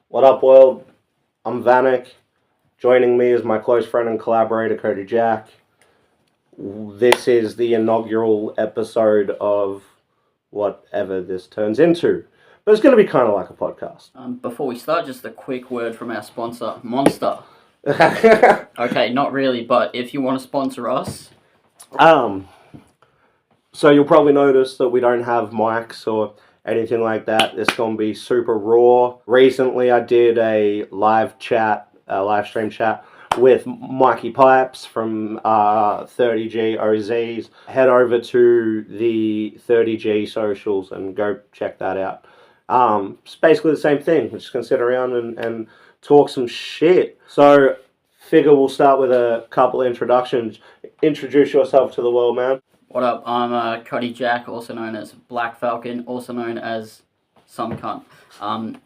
What up, world? I'm Vanik. Joining me is my close friend and collaborator, Cody Jack. This is the inaugural episode of whatever this turns into. But it's going to be kind of like a podcast. Before we start, just a quick word from our sponsor, Monster. Okay, not really, but if you want to sponsor us, So you'll probably notice that we don't have mics or anything like that. It's going to be super raw. Recently, I did a live stream chat with Mikey Pipes from 30G Ohzees. Head over to the 30G socials and go check that out. It's basically the same thing. We're just going to sit around and talk some shit. So, figure we'll start with a couple of introductions. Introduce yourself to the world, man. what up? I'm Cody Jack, also known as Black Falcon, also known as some cunt.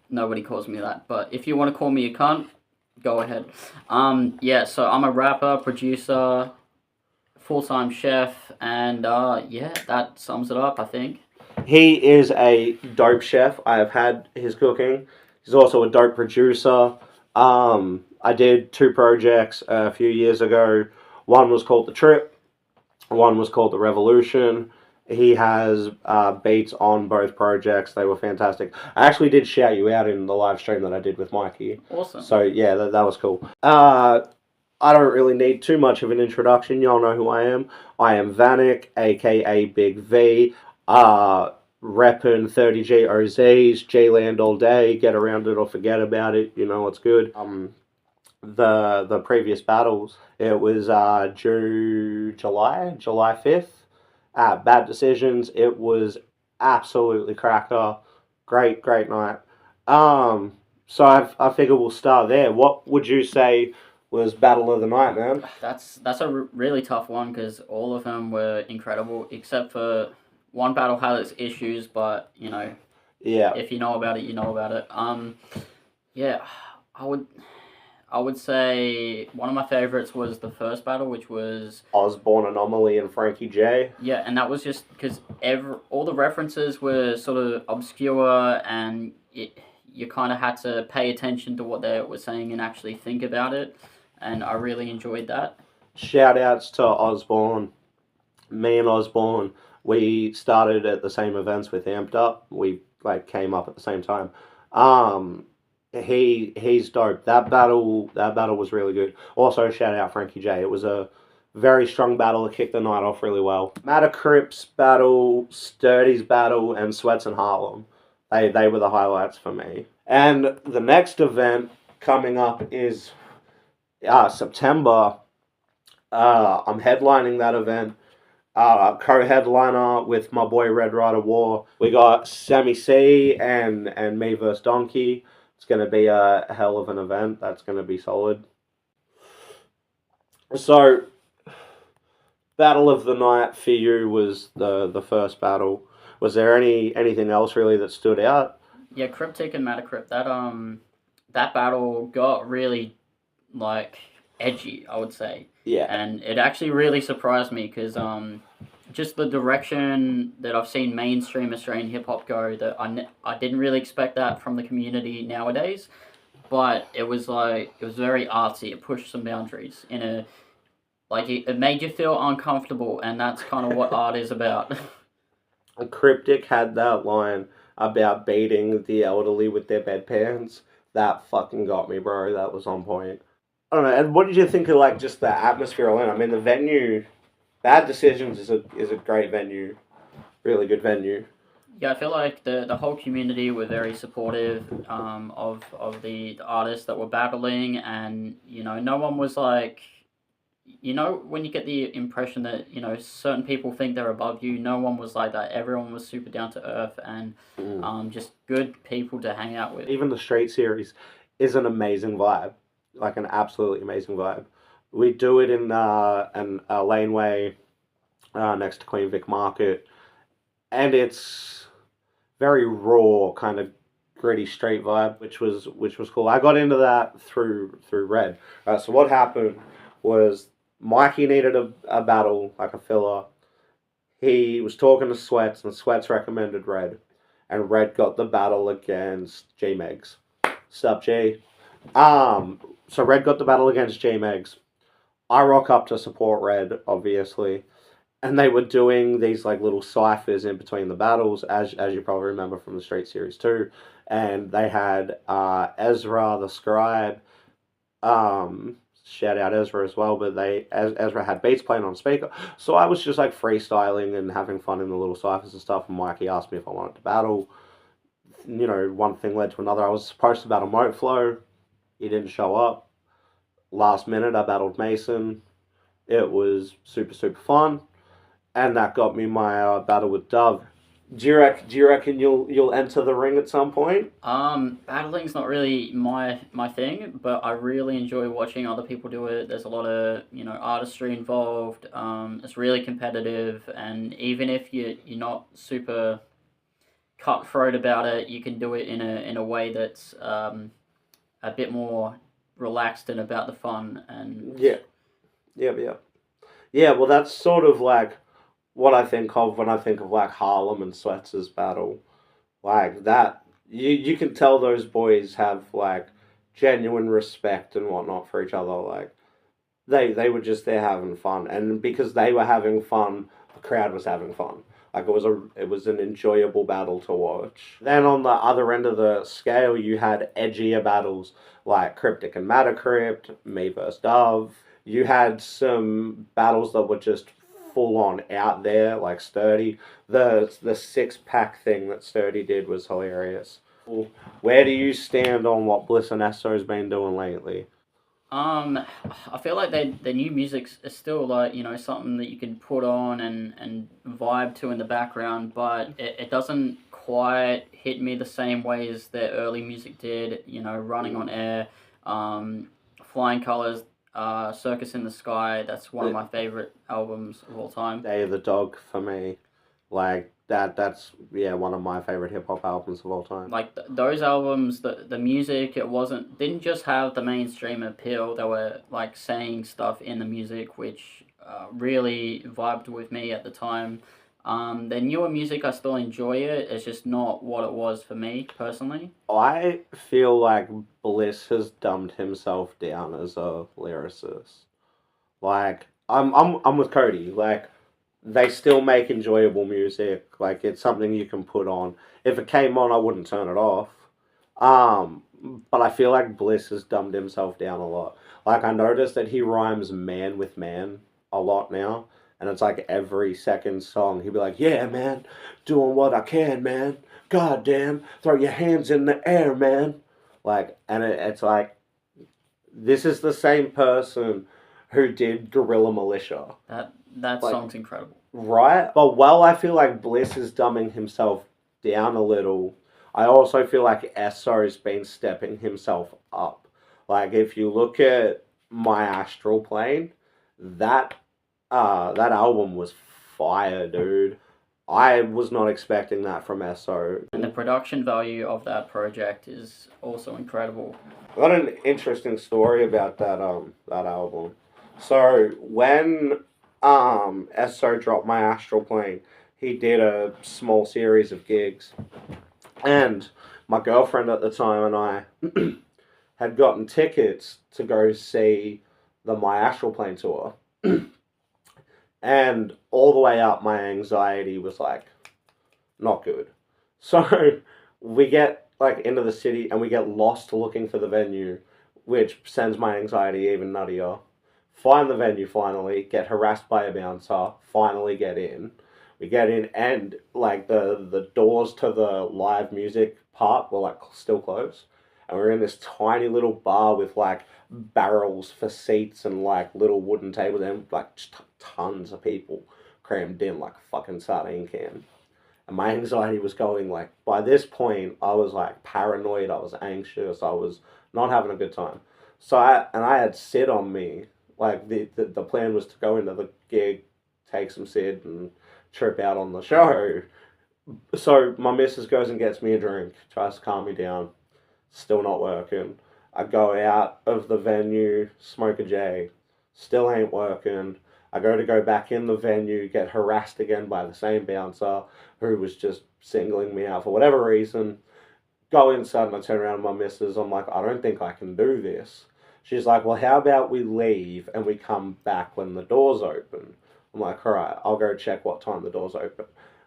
Nobody calls me that, but if you want to call me a cunt, go ahead. So I'm a rapper, producer, full-time chef, and that sums it up, I think. He is a dope chef. I have had his cooking. He's also a dope producer. I did two projects a few years ago. One was called The Trip. One was called The Revolution. He has beats on both projects. They were fantastic. I actually did shout you out in the live stream that I did with Mikey. Awesome. So, yeah, that was cool. I don't really need too much of an introduction. Y'all know who I am. I am Vanik, a.k.a. Big V. Reppin' 30G Ohzees, J-Land all day. Get around it or forget about it. You know what's good. The previous battles, it was July 5th. Bad Decisions. It was absolutely cracker. Great night. So I figure we'll start there. What would you say was Battle of the Night, man? That's a really tough one because all of them were incredible, except for one battle had its issues, but Yeah. if you know about it, you know about it. Yeah, I would say one of my favorites was the first battle, which was Osborne Anomaly and Frankie J. Yeah, and that was just because all the references were sort of obscure, and you kind of had to pay attention to what they were saying and actually think about it, and I really enjoyed that. Shout outs to Osborne. Me and Osborne, we started at the same events with Amped Up. We came up at the same time. He's dope. That battle was really good. Also, shout out Frankie J. It was a very strong battle that kicked the night off really well. Matter Crips battle, Sturdy's battle, and Sweats and Harlem. They were the highlights for me. And the next event coming up is September. I'm headlining that event. Co-headliner with my boy Red Rider War. We got Sammy C and me versus Donkey. It's going to be a hell of an event. That's going to be solid. So, Battle of the Night for you was the first battle. Was there anything else really that stood out? Yeah, Cryptic and Metacrypt. That battle got really edgy, I would say. Yeah. And it actually really surprised me because just the direction that I've seen mainstream Australian hip hop go, that I didn't really expect that from the community nowadays, but it was very artsy. It pushed some boundaries in it made you feel uncomfortable, and that's kind of what art is about. Cryptic had that line about beating the elderly with their bedpans. That fucking got me, bro. That was on point. I don't know. And what did you think of just the atmosphere alone? I mean, the venue, Bad Decisions is a great venue, really good venue. Yeah, I feel like the whole community were very supportive of the artists that were battling, and no one was when you get the impression that certain people think they're above you, no one was like that. Everyone was super down to earth and just good people to hang out with. Even the Street Series is an amazing vibe. An absolutely amazing vibe. We do it in a laneway next to Queen Vic Market, and it's very raw, kind of gritty street vibe, which was cool. I got into that through Red. So what happened was Mikey needed a battle, like a filler. He was talking to Sweats, and Sweats recommended Red, and Red got the battle against G-Megs. Sup, G. So Red got the battle against J-Megs. I rock up to support Red, obviously. And they were doing these like little ciphers in between the battles, as you probably remember from the Street Series 2. And they had Ezra the Scribe, shout out Ezra as well, but Ezra had beats playing on speaker. So I was just like freestyling and having fun in the little ciphers and stuff. And Mikey asked me if I wanted to battle. You know, one thing led to another. I was supposed to battle Moteflow. He didn't show up. Last minute, I battled Mason. It was super, super fun. And that got me my battle with Dove. Do you reckon you'll enter the ring at some point? Battling's not really my thing, but I really enjoy watching other people do it. There's a lot of artistry involved. It's really competitive, and even if you're not super cutthroat about it, you can do it in a way that's a bit more relaxed and about the fun. And Yeah. Well, that's sort of like what I think of when I think of like Harlem and Sweats' battle. Like that, you can tell those boys have like genuine respect and whatnot for each other. Like they were just there having fun, and because they were having fun, the crowd was having fun. Like it was an enjoyable battle to watch. Then on the other end of the scale, you had edgier battles like Cryptic and Matter Crypt, me versus Dove. You had some battles that were just full on out there, like Sturdy. The 6 pack thing that Sturdy did was hilarious. Where do you stand on what Bliss and Esso's been doing lately? I feel like their new music is still like something that you can put on and vibe to in the background, but it doesn't quite hit me the same way as their early music did. Running on Air, Flying Colors, Circus in the Sky. That's one of my favorite albums of all time. Day of the Dog for me, like that's yeah, one of my favorite hip hop albums of all time. Like those albums, the music, didn't just have the mainstream appeal. They were like saying stuff in the music, which really vibed with me at the time. The newer music, I still enjoy it. It's just not what it was for me personally. I feel like Bliss has dumbed himself down as a lyricist. Like I'm with Cody. Like they still make enjoyable music. Like it's something you can put on. If it came on, I wouldn't turn it off. Um, but I feel like Bliss has dumbed himself down a lot. Like I noticed that he rhymes man with man a lot now. And it's like every second song he'd be like, "Yeah, man, doing what I can, man. God damn, throw your hands in the air, man." Like, and it's like this is the same person who did Gorilla Militia. That Like, song's incredible. right? But while I feel like Bliss is dumbing himself down a little, I also feel like Esso's been stepping himself up. Like if you look at My Astral Plane, that that album was fire, dude. I was not expecting that from Esso. And the production value of that project is also incredible. I got an interesting story about that album. So when Esso dropped My Astral Plane, he did a small series of gigs, and my girlfriend at the time and I had gotten tickets to go see the My Astral Plane tour. And all the way up, my anxiety was like not good. So we get like into the city and we get lost looking for the venue, which sends my anxiety even nuttier. Find the venue finally, get harassed by a bouncer, finally get in. We get in and like the doors to the live music part were like still closed. And we're in this tiny little bar with like barrels for seats and like little wooden tables and like just tons of people crammed in like a fucking sardine can. And my anxiety was going like by this point I was like paranoid, I was anxious, I was not having a good time. So I had Sid on me. Like the plan was to go into the gig, take some Sid and trip out on the show. So my missus goes and gets me a drink, tries to calm me down. Still not working. I go out of the venue, smoke a J, still ain't working. I go back in the venue, get harassed again by the same bouncer who was just singling me out for whatever reason. go inside and I turn around to my missus. I'm like, I don't think I can do this. She's like, well, how about we leave and we come back when the doors open? I'm like, all right, I'll go check what time the doors open.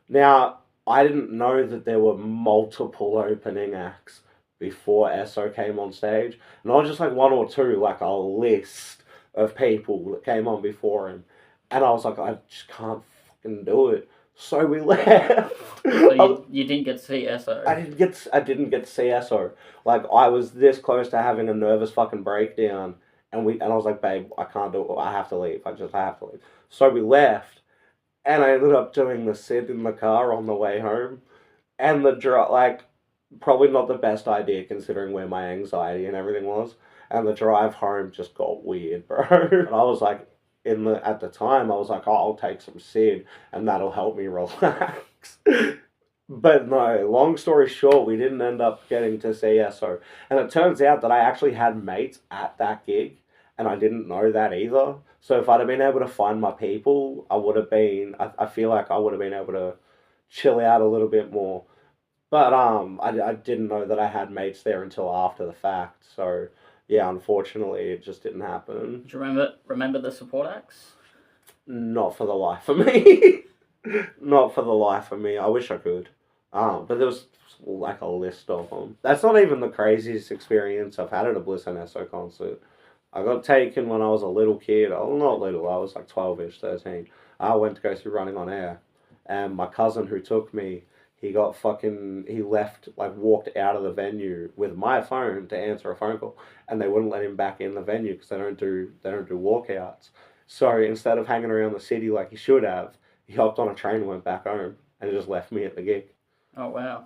Now, I didn't know that there were multiple opening acts before Esso came on stage. Not just like one or two, like a list of people that came on before him. And I was like, I just can't fucking do it. So we left. So you didn't get to see Esso. I didn't get to see Esso. Like I was this close to having a nervous fucking breakdown, and I was like, babe, I can't do it. I have to leave. I have to leave. So we left, and I ended up doing the sit in the car on the way home, and the like probably not the best idea considering where my anxiety and everything was, and the drive home just got weird, bro. And I was like, at the time, I was like, oh, I'll take some Sid, and that'll help me relax. But no, long story short, we didn't end up getting to see Esso. And it turns out that I actually had mates at that gig, and I didn't know that either. So if I'd have been able to find my people, I feel like I would have been able to chill out a little bit more. But I didn't know that I had mates there until after the fact. So yeah, unfortunately, it just didn't happen. Do you remember the support acts? Not for the life of me. Not for the life of me. I wish I could. But there was like a list of them. That's not even the craziest experience I've had at a Bliss and Esso concert. I got taken when I was a little kid. Oh, not little. I was like 12-ish, 13. I went to go see Running on Air. And my cousin who took me, he left, like walked out of the venue with my phone to answer a phone call. And they wouldn't let him back in the venue because they don't do walkouts. So instead of hanging around the city like he should have, he hopped on a train and went back home and just left me at the gig. Oh, wow.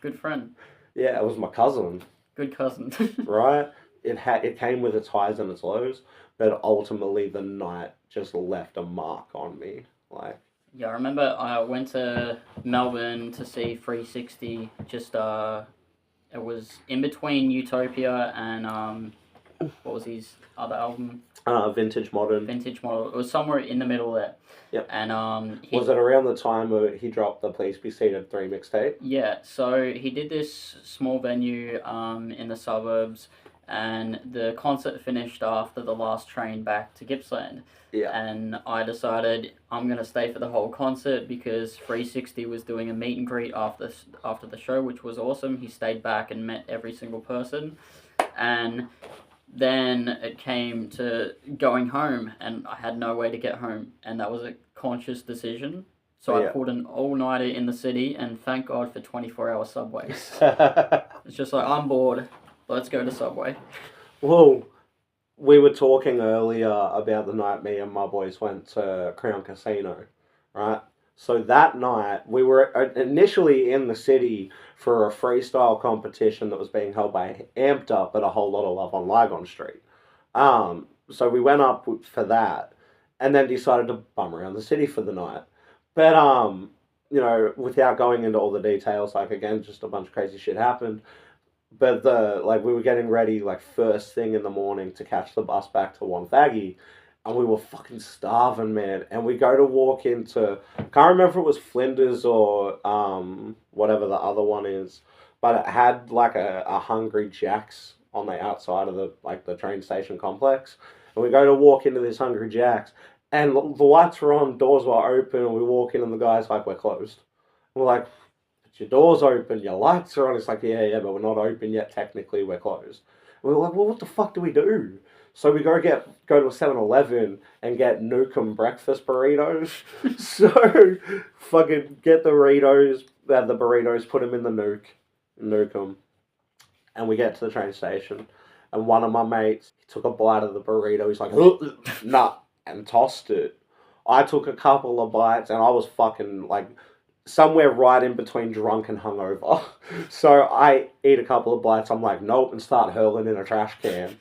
Good friend. Yeah, it was my cousin. Good cousin. Right? It came with its highs and its lows, but ultimately the night just left a mark on me. Like, yeah, I remember I went to Melbourne to see 360. Just it was in between Utopia and what was his other album? Vintage Modern. Vintage Model. It was somewhere in the middle there. Yep. And was it around the time he dropped the Please Be Seated 3 mixtape? Yeah. So he did this small venue in the suburbs, and the concert finished after the last train back to Gippsland. Yeah. And I decided I'm gonna stay for the whole concert because 360 was doing a meet and greet after the show, which was awesome. He stayed back and met every single person, and then it came to going home, and I had no way to get home, and that was a conscious decision. So I pulled an all-nighter in the city, and thank God for 24-hour subways. It's just like, I'm bored, let's go to Subway. Well, we were talking earlier about the night me and my boys went to Crown Casino, right? So that night, we were initially in the city for a freestyle competition that was being held by Amped Up at a whole lot of love on Lygon Street. So we went up for that, and then decided to bum around the city for the night. But, you know, without going into all the details, like, again, just a bunch of crazy shit happened. But, we were getting ready, like, first thing in the morning to catch the bus back to Wonthaggi. And we were fucking starving, man. And we go to walk into, can't remember if it was Flinders or whatever the other one is, but it had like a Hungry Jack's on the outside of the train station complex. And we go to walk into this Hungry Jack's, and the lights were on, doors were open, and we walk in, and the guy's like, "We're closed." And we're like, "But your door's open, your lights are on." It's like, yeah, but we're not open yet. Technically, we're closed. And we're like, "Well, what the fuck do we do?" So we go to a 7-Eleven and get Nukem breakfast burritos. So fucking get the burritos, put them in the Nukem, and we get to the train station. And one of my mates, he took a bite of the burrito. He's like, "Nah," and tossed it. I took a couple of bites, and I was fucking like somewhere right in between drunk and hungover. So I eat a couple of bites. I'm like, nope, and start hurling in a trash can.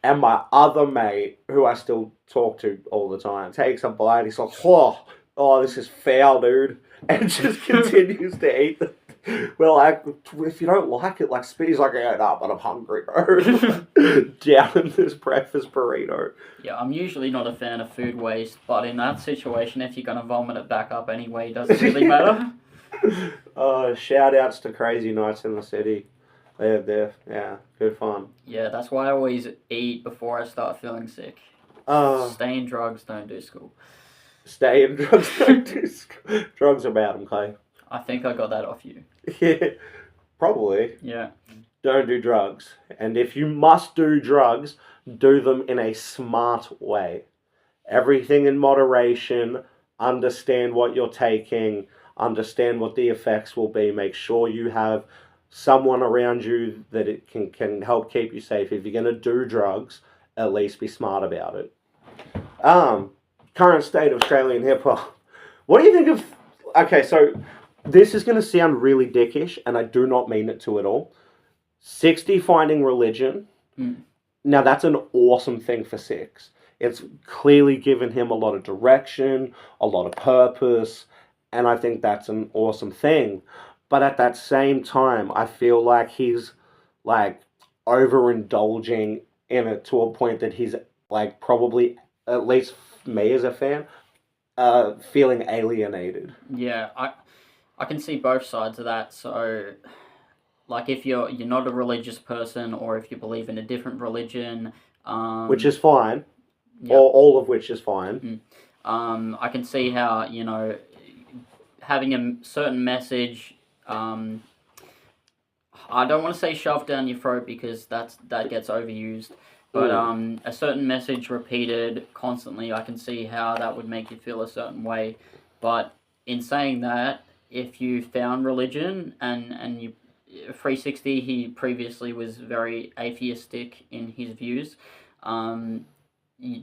And my other mate, who I still talk to all the time, takes a bite. He's like, oh, this is foul, dude. And just continues to eat it. Well, like, if you don't like it, like, Speedy's like, yeah, no, but I'm hungry, bro. Down in this breakfast burrito. Yeah, I'm usually not a fan of food waste, but in that situation, if you're going to vomit it back up anyway, does it really matter? Shout outs to Crazy Nights in the City. Yeah, good fun. Yeah, that's why I always eat before I start feeling sick. Uh, Stay in drugs, don't do school. Stay in drugs. Don't do drugs are bad, okay? I think I got that off you. Yeah, probably. Yeah. Don't do drugs. And if you must do drugs, do them in a smart way. Everything in moderation. Understand what you're taking. Understand what the effects will be. Make sure you have someone around you that it can help keep you safe. If you're going to do drugs, at least be smart about it. Um, Current state of Australian hip hop. What do you think of? Okay, so this is going to sound really dickish, and I do not mean it to at all. 60 finding religion. Mm. Now that's an awesome thing for Six. It's clearly given him a lot of direction, a lot of purpose, and I think that's an awesome thing. But at that same time, I feel like he's like overindulging in it to a point that he's like probably, at least me as a fan, feeling alienated. Yeah, I can see both sides of that. So, like, if you're not a religious person, or if you believe in a different religion, Which is fine, yeah, or all of which is fine. I can see how, having a certain message. I don't want to say shoved down your throat, because that gets overused. But a certain message repeated constantly, I can see how that would make you feel a certain way. But in saying that, if you found religion, and you 360, he previously was very atheistic in his views. Um,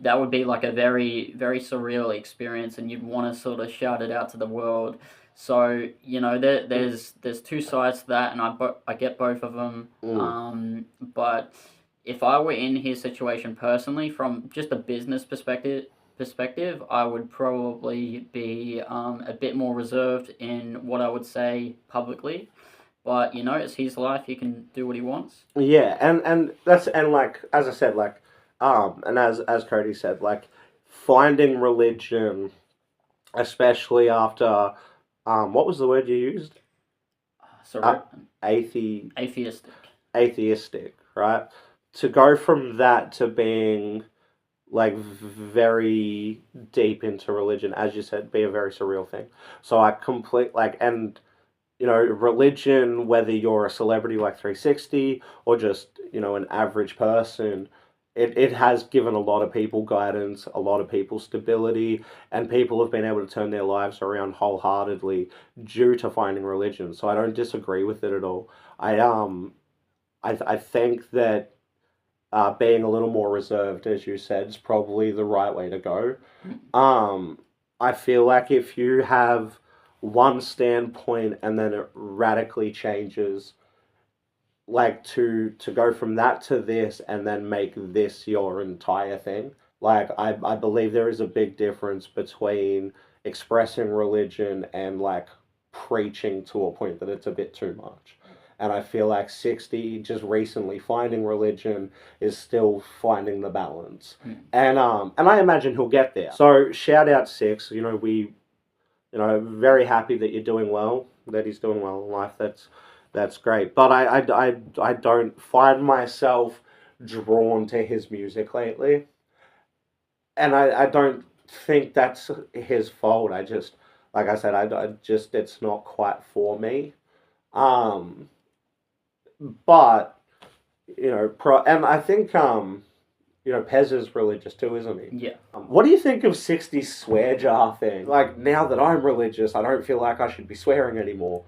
that would be like a very, very surreal experience, and you'd want to sort of shout it out to the world. So, there's two sides to that, and I get both of them. But if I were in his situation personally, from just a business perspective, I would probably be a bit more reserved in what I would say publicly. But it's his life; he can do what he wants. Yeah, and like as I said, like and as Cody said, like finding religion, especially after what was the word you used? So Athe atheistic. atheistic, right? To go from that to being like very deep into religion, as you said, be a very surreal thing. So I complete like and religion, whether you're a celebrity like 360 or just, an average person, it has given a lot of people guidance, a lot of people stability, and people have been able to turn their lives around wholeheartedly due to finding religion. So I don't disagree with it at all. I think that being a little more reserved, as you said, is probably the right way to go. I feel like if you have one standpoint and then it radically changes, like to go from that to this and then make this your entire thing. Like I believe there is a big difference between expressing religion and like preaching to a point that it's a bit too much. And I feel like 60 just recently finding religion is still finding the balance. And I imagine he'll get there. So shout out Six, very happy that you're doing well, that he's doing well in life. That's great. But I don't find myself drawn to his music lately. And I don't think that's his fault. I just, like I said, I just, it's not quite for me. Um, but, and I think, Pez is religious too, isn't he? Yeah. What do you think of 60's swear jar thing? Like, now that I'm religious, I don't feel like I should be swearing anymore.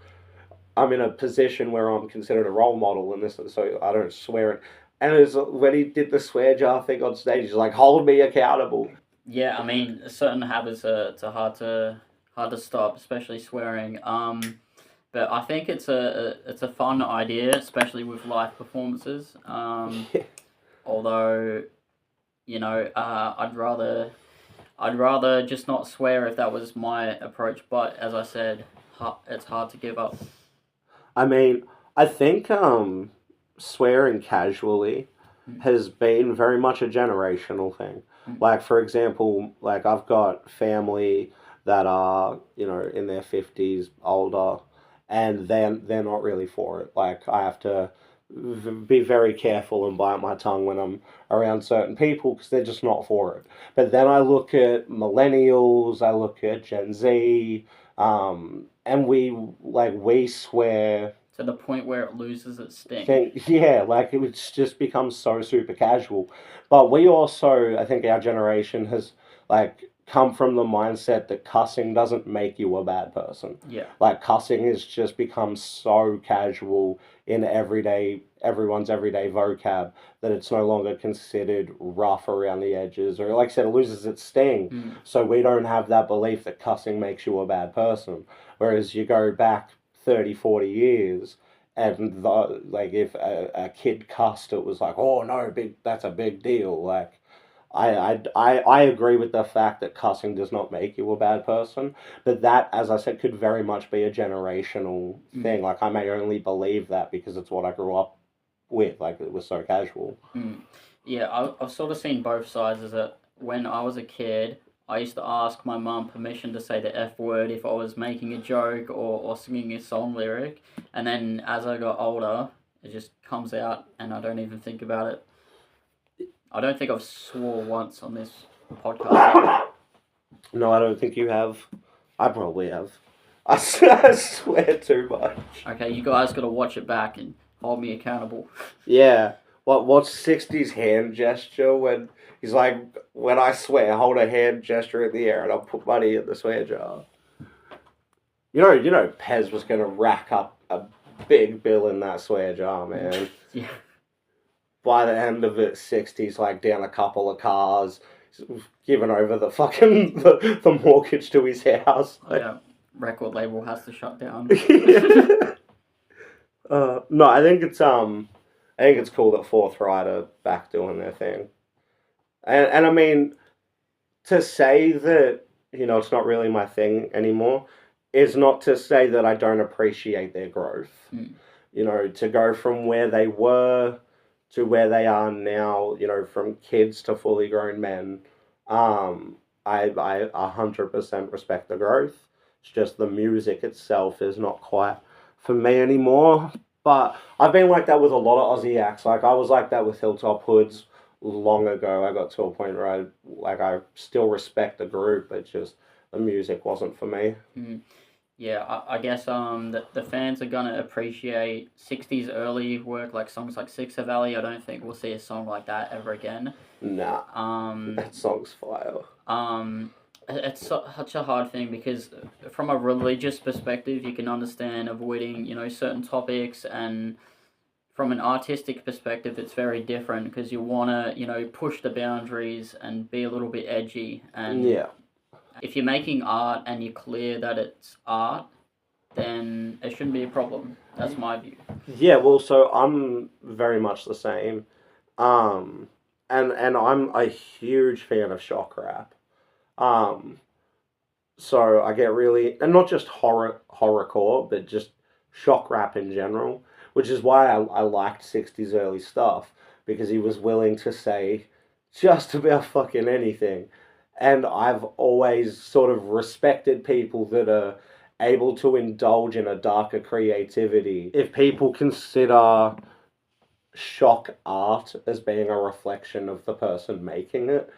I'm in a position where I'm considered a role model in this, so I don't swear. And it was when he did the swear jar thing on stage, he's like, "Hold me accountable." Yeah, I mean, certain habits are hard to stop, especially swearing. But I think it's a fun idea, especially with live performances. Although, I'd rather just not swear if that was my approach. But as I said, it's hard to give up. I mean, I think swearing casually has been very much a generational thing. Like, for example, like I've got family that are, in their 50s, older, and they're not really for it. Like, I have to be very careful and bite my tongue when I'm around certain people because they're just not for it. But then I look at millennials, I look at Gen Z, and we swear. To the point where it loses its sting. Yeah, like it's just become so super casual. But we also, I think our generation has like come from the mindset that cussing doesn't make you a bad person. Yeah. Like cussing has just become so casual in everyone's everyday vocab that it's no longer considered rough around the edges, or like I said, it loses its sting. So we don't have that belief that cussing makes you a bad person. Whereas you go back 30, 40 years, and like if a kid cussed, it was like, oh no, that's a big deal. Like I agree with the fact that cussing does not make you a bad person, but that, as I said, could very much be a generational thing. Like I may only believe that because it's what I grew up with. Like it was so casual. Yeah, I've sort of seen both sides. Is that when I was a kid, I used to ask my mum permission to say the F word if I was making a joke or singing a song lyric. And then as I got older, it just comes out and I don't even think about it. I don't think I've swore once on this podcast. No, I don't think you have. I probably have. I swear too much. Okay, you guys got to watch it back and hold me accountable. Yeah. What's 60's hand gesture when he's like, when I swear, hold a hand gesture in the air and I'll put money in the swear jar. You know, Pez was gonna rack up a big bill in that swear jar, man. Yeah. By the end of it, 60's like down a couple of cars, giving over the fucking the mortgage to his house. Yeah, record label has to shut down. No, I think it's cool that Forthright are back doing their thing, and I mean, to say that it's not really my thing anymore is not to say that I don't appreciate their growth. To go from where they were to where they are now, from kids to fully grown men, I 100% respect the growth. It's just the music itself is not quite for me anymore. But I've been like that with a lot of Aussie acts. Like I was like that with Hilltop Hoods long ago. I got to a point where I still respect the group, but just the music wasn't for me. Yeah, I guess the fans are gonna appreciate 60's early work, like songs like Sixer Valley. I don't think we'll see a song like that ever again. Nah. That song's fire. It's such a hard thing because from a religious perspective, you can understand avoiding, certain topics, and from an artistic perspective, it's very different because you want to, push the boundaries and be a little bit edgy. And yeah. If you're making art and you're clear that it's art, then it shouldn't be a problem. That's my view. Yeah, well, so I'm very much the same. And I'm a huge fan of shock rap. So I get really, and not just horrorcore, but just shock rap in general, which is why I liked 60's early stuff, because he was willing to say just about fucking anything. And I've always sort of respected people that are able to indulge in a darker creativity. If people consider shock art as being a reflection of the person making it,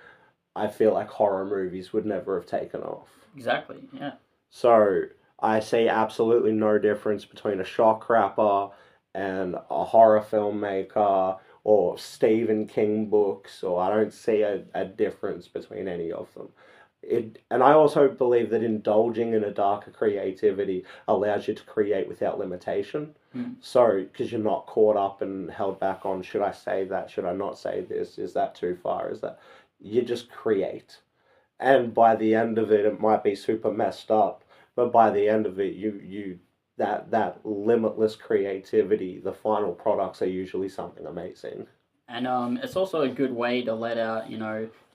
I feel like horror movies would never have taken off. Exactly, yeah. So I see absolutely no difference between a shock rapper and a horror filmmaker or Stephen King books, or I don't see a difference between any of them. And I also believe that indulging in a darker creativity allows you to create without limitation. So, because you're not caught up and held back on, should I say that, should I not say this, is that too far, is that... You just create. And by the end of it, it might be super messed up, but by the end of it, that limitless creativity, the final products are usually something amazing. And it's also a good way to let out,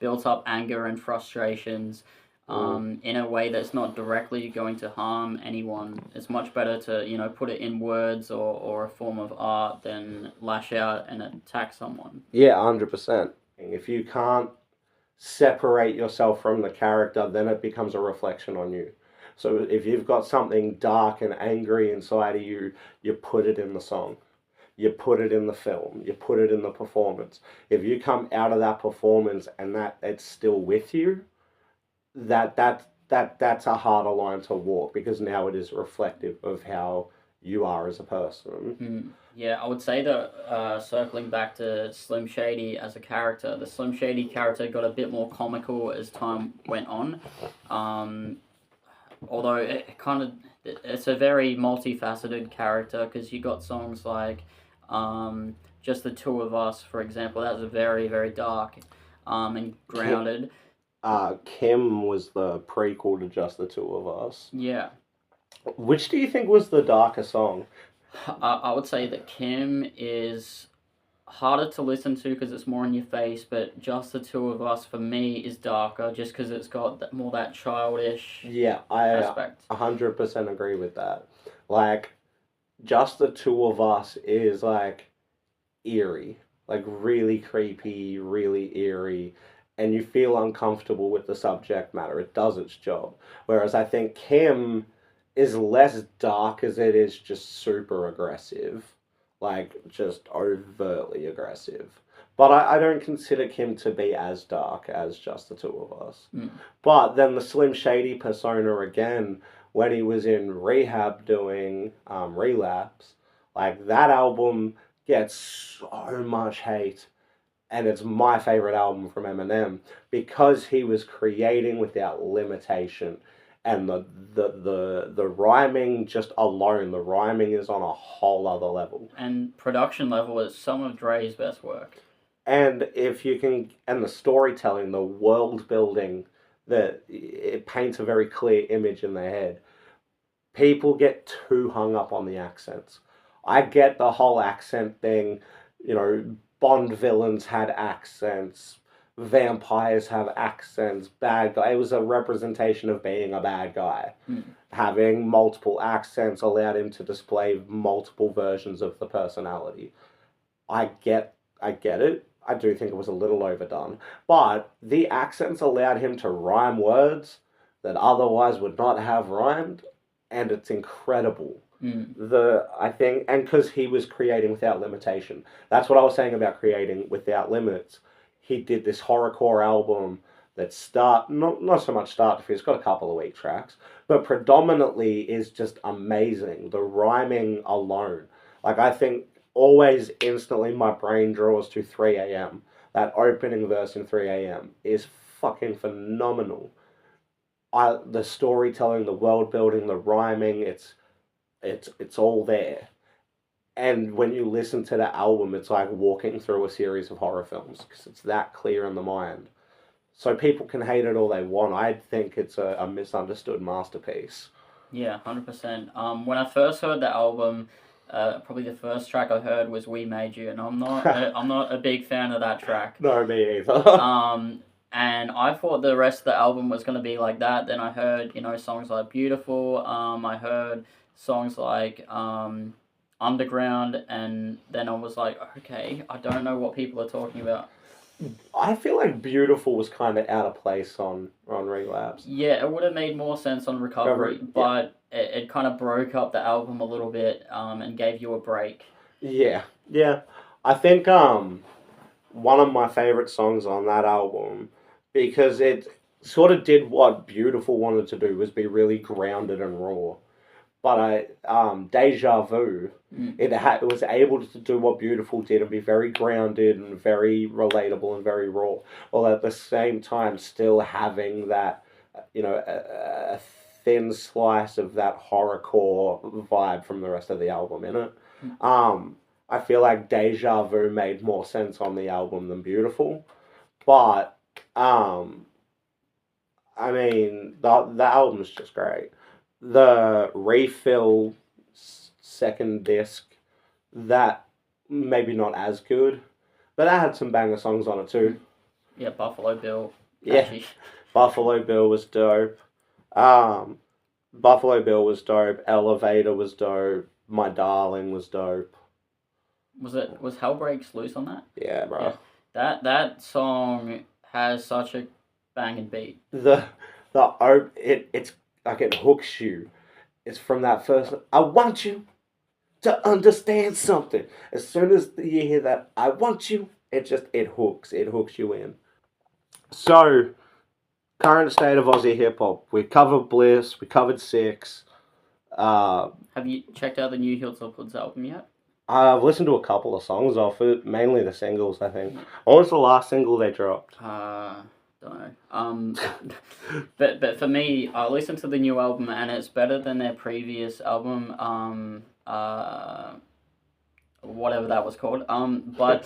built up anger and frustrations in a way that's not directly going to harm anyone. It's much better to, put it in words or a form of art than lash out and attack someone. Yeah, 100%. If you can't separate yourself from the character, then it becomes a reflection on you. So if you've got something dark and angry inside of you, you put it in the song. you put it in the film, you put it in the performance. If you come out of that performance and that it's still with you, that's a harder line to walk because now it is reflective of how you are as a person. Yeah, I would say that circling back to Slim Shady as a character, the Slim Shady character got a bit more comical as time went on. Um, Although it's a very multifaceted character because you got songs like just the two of us, for example. That was very very dark and grounded. Kim was the prequel to Just the Two of Us. Yeah. Which do you think was the darker song? I would say that Kim is harder to listen to because it's more in your face, but Just the Two of Us for me is darker just because it's got more that childish aspect. 100% agree with that. Like, Just the Two of Us is like eerie, like really creepy, really eerie, and you feel uncomfortable with the subject matter. It does its job. Whereas I think Kim is less dark as it is just super aggressive, like just overtly aggressive. But I don't consider Kim to be as dark as Just the Two of Us. But then the Slim Shady persona again, when he was in rehab doing Relapse, like that album gets so much hate, and it's my favorite album from Eminem because he was creating without limitation, and the rhyming just alone, the rhyming is on a whole other level. And production level is some of Dre's best work. And if you can, and the storytelling, the world building, that it paints a very clear image in their head. People get too hung up on the accents. I get the whole accent thing, you know, Bond villains had accents, vampires have accents, bad guy. It was a representation of being a bad guy. Having multiple accents allowed him to display multiple versions of the personality. I get it. I do think it was a little overdone, but the accents allowed him to rhyme words that otherwise would not have rhymed, and it's incredible. I think, and because he was creating without limitation. That's what I was saying about creating without limits. He did this horrorcore album that not so much start to finish. It's got a couple of weak tracks, but predominantly is just amazing. The rhyming alone, like I think, always instantly my brain draws to 3 a.m. That opening verse in 3 a.m. is fucking phenomenal. The storytelling, the world building, the rhyming, it's all there. And when you listen to the album, it's like walking through a series of horror films because it's that clear in the mind. So people can hate it all they want. I think it's a misunderstood masterpiece. Yeah, 100%. When I first heard the album, probably the first track I heard was "We Made You," and I'm not a big fan of that track. No, me either. And I thought the rest of the album was gonna be like that. Then I heard songs like "Beautiful." I heard songs like "Underground," and then I was like, okay, I don't know what people are talking about. I feel like "Beautiful" was kind of out of place on Relapse. Yeah, it would have made more sense on Recovery, but it kind of broke up the album a little bit and gave you a break. Yeah. I think one of my favorite songs on that album, because it sort of did what Beautiful wanted to do, was be really grounded and raw. But Deja Vu, it was able to do what Beautiful did and be very grounded and very relatable and very raw, while at the same time still having that, a thin slice of that horrorcore vibe from the rest of the album in it. I feel like Deja Vu made more sense on the album than Beautiful, but I mean the album's just great. The Refill second disc, that maybe not as good, but that had some banger songs on it too. Yeah, Buffalo Bill. Catchy. Yeah, Buffalo Bill was dope. Buffalo Bill was dope. Elevator was dope. My Darling was dope. Was Hell Breaks Loose on that? Yeah, bro. Yeah. That song has such a banging beat. It's like it hooks you. It's from that first. I want you. to understand something. As soon as you hear that, I want you, it hooks you in. So, current state of Aussie hip hop. We covered Bliss, we covered Six. Have you checked out the new Hilltop Hoods album yet? I've listened to a couple of songs off it, mainly the singles, I think. What was the last single they dropped? Don't know. But for me, I listened to the new album and it's better than their previous album. Whatever that was called. But